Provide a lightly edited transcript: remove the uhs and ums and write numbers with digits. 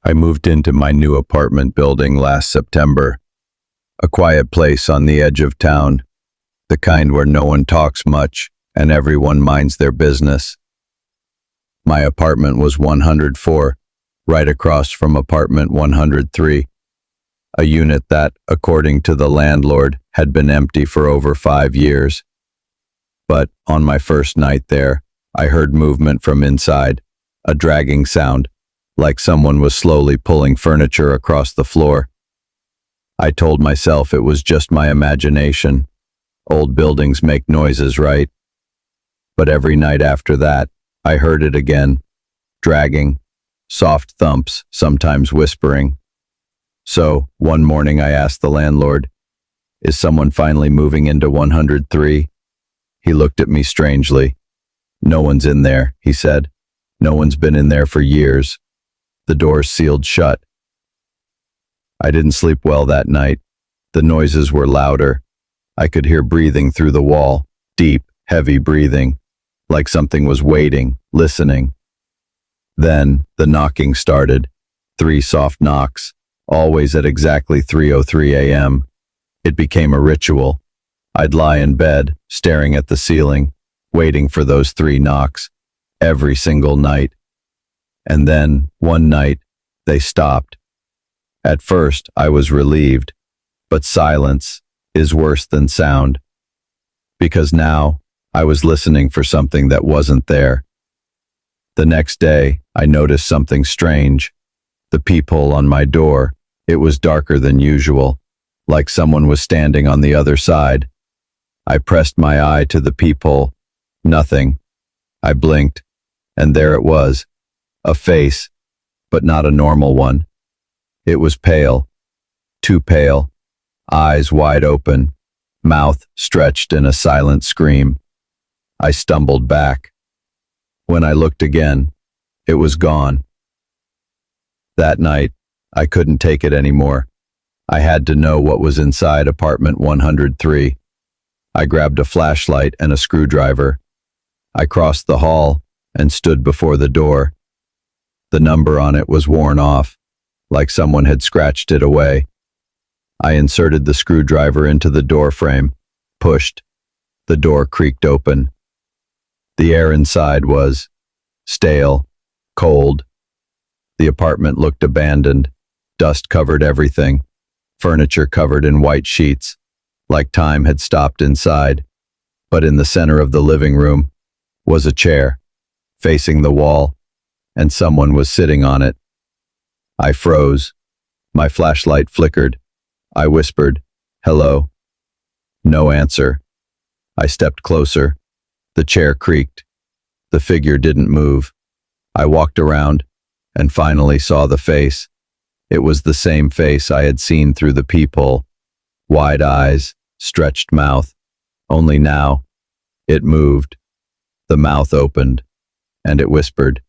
I moved into my new apartment building last September, a quiet place on the edge of town, the kind where no one talks much and everyone minds their business. My apartment was 104, right across from apartment 103, a unit that, according to the landlord, had been empty for over 5 years. But on my first night there, I heard movement from inside, a dragging sound, like someone was slowly pulling furniture across the floor. I told myself it was just my imagination. Old buildings make noises, right? But every night after that, I heard it again, dragging, soft thumps, sometimes whispering. So, one morning I asked the landlord, "Is someone finally moving into 103? He looked at me strangely. "No one's in there," he said. "No one's been in there for years. The door's sealed shut." I didn't sleep well that night. The noises were louder. I could hear breathing through the wall, deep, heavy breathing, like something was waiting, listening. Then the knocking started, 3 soft knocks, always at exactly 3:03 a.m. It became a ritual. I'd lie in bed, staring at the ceiling, waiting for those 3 knocks, every single night. And then, one night, they stopped. At first, I was relieved, but silence is worse than sound. Because now, I was listening for something that wasn't there. The next day, I noticed something strange. The peephole on my door, it was darker than usual, like someone was standing on the other side. I pressed my eye to the peephole. Nothing. I blinked, and there it was. A face, but not a normal one. It was pale, too pale, eyes wide open, mouth stretched in a silent scream. I stumbled back. When I looked again, it was gone. That night, I couldn't take it anymore. I had to know what was inside apartment 103. I grabbed a flashlight and a screwdriver. I crossed the hall and stood before the door. The number on it was worn off, like someone had scratched it away. I inserted the screwdriver into the door frame, pushed. The door creaked open. The air inside was stale, cold. The apartment looked abandoned. Dust covered everything, furniture covered in white sheets, like time had stopped inside. But in the center of the living room was a chair, facing the wall, and someone was sitting on it. I froze. My flashlight flickered. I whispered, "Hello." No answer. I stepped closer. The chair creaked. The figure didn't move. I walked around and finally saw the face. It was the same face I had seen through the peephole. Wide eyes, stretched mouth. Only now, it moved. The mouth opened, and it whispered,